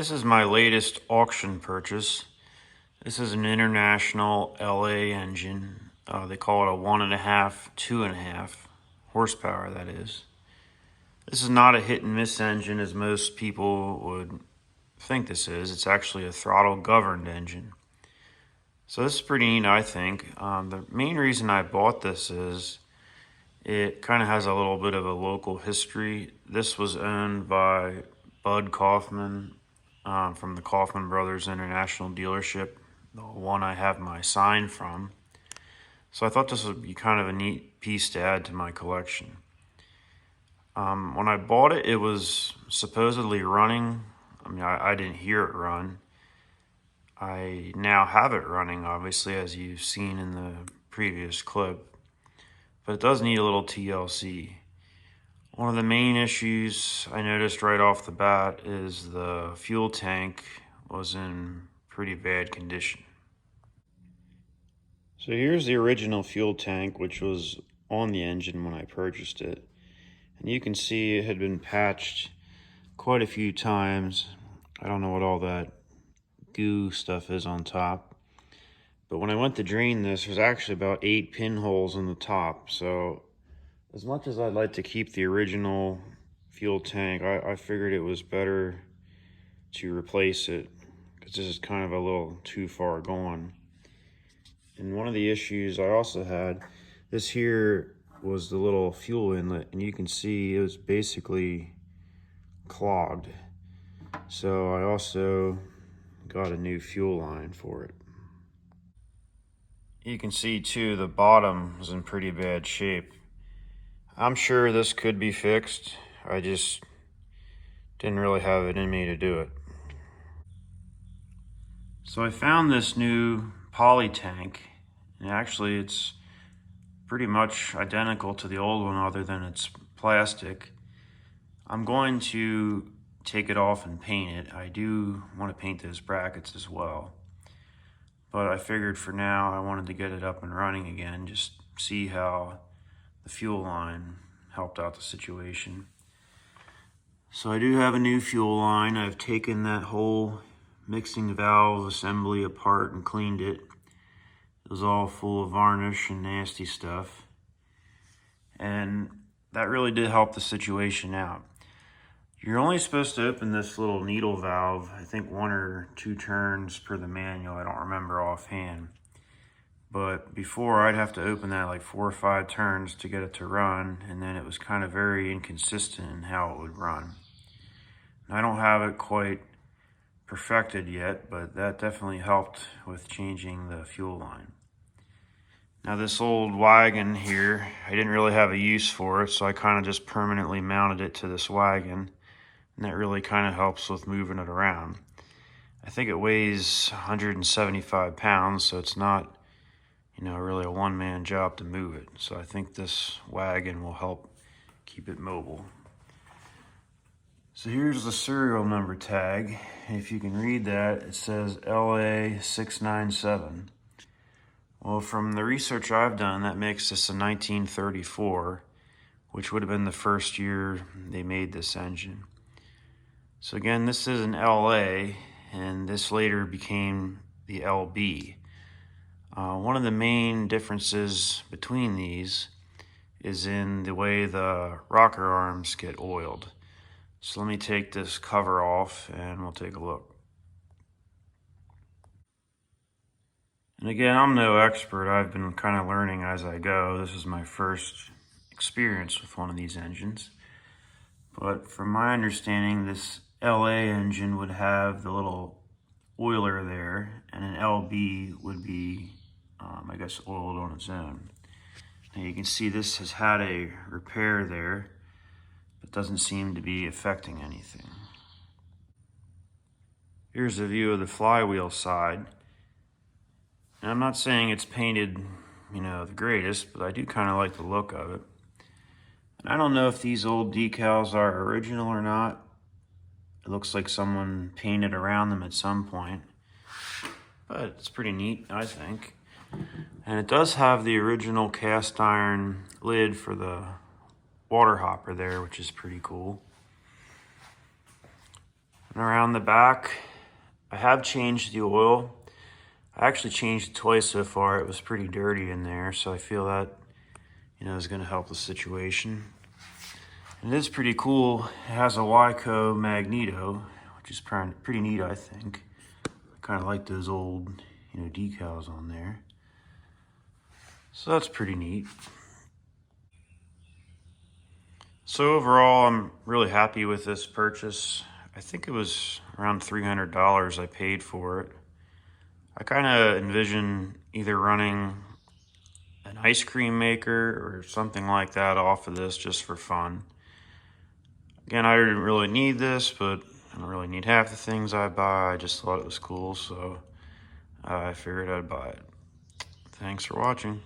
This is my latest auction purchase. This is an international LA engine. They call it a 1.5, 2.5 horsepower, that is. This is not a hit and miss engine as most people would think this is. It's actually a throttle governed engine. So this is pretty neat, I think. The main reason I bought this is it kind of has a little bit of a local history. This was owned by Bud Kaufman from the Kaufman Brothers International Dealership, the one I have my sign from. So I thought this would be kind of a neat piece to add to my collection. When I bought it, it was supposedly running. I didn't hear it run. I now have it running, obviously, as you've seen in the previous clip. But it does need a little TLC. One of the main issues I noticed right off the bat is the fuel tank was in pretty bad condition. So here's the original fuel tank, which was on the engine when I purchased it. And you can see it had been patched quite a few times. I don't know what all that goo stuff is on top. But when I went to drain this, there's actually about 8 pinholes in the top. So as much as I'd like to keep the original fuel tank, I figured it was better to replace it because this is kind of a little too far gone. And one of the issues I also had, this here was the little fuel inlet, and you can see it was basically clogged. So I also got a new fuel line for it. You can see too, the bottom was in pretty bad shape. I'm sure this could be fixed. I just didn't really have it in me to do it. So I found this new poly tank, and actually it's pretty much identical to the old one other than it's plastic. I'm going to take it off and paint it. I do want to paint those brackets as well. But I figured for now I wanted to get it up and running again, just see how the fuel line helped out the situation. So I do have a new fuel line. I've taken that whole mixing valve assembly apart and cleaned it. It was all full of varnish and nasty stuff. And that really did help the situation out. You're only supposed to open this little needle valve, I think 1 or 2 turns per the manual. I don't remember offhand. But before, I'd have to open that like 4 or 5 turns to get it to run, and then it was kind of very inconsistent in how it would run. I don't have it quite perfected yet, but that definitely helped with changing the fuel line. Now this old wagon here, I didn't really have a use for it, so I kind of just permanently mounted it to this wagon, and that really kind of helps with moving it around. I think it weighs 175 pounds, so it's not, really a one-man job to move it. So I think this wagon will help keep it mobile. So here's the serial number tag. If you can read that, it says LA697. Well, from the research I've done, that makes this a 1934, which would have been the first year they made this engine. So again, this is an LA, and this later became the LB. One of the main differences between these is in the way the rocker arms get oiled. So let me take this cover off and we'll take a look. And again, I'm no expert. I've been kind of learning as I go. This is my first experience with one of these engines. But from my understanding, this LA engine would have the little oiler there, and an LB would be, I guess, oiled on its own. Now you can see this has had a repair there, but doesn't seem to be affecting anything. Here's a view of the flywheel side. And I'm not saying it's painted, the greatest, but I do kind of like the look of it. And I don't know if these old decals are original or not. It looks like someone painted around them at some point. But it's pretty neat, I think. And it does have the original cast iron lid for the water hopper there, which is pretty cool. And around the back, I have changed the oil. I actually changed the toy so far. It was pretty dirty in there, so I feel that, is going to help the situation. And it is pretty cool. It has a Wyco magneto, which is pretty neat, I think. I kind of like those old, decals on there. So that's pretty neat. So overall, I'm really happy with this purchase. I think it was around $300 I paid for it. I kind of envision either running an ice cream maker or something like that off of this just for fun. Again, I didn't really need this, but I don't really need half the things I buy. I just thought it was cool, so I figured I'd buy it. Thanks for watching.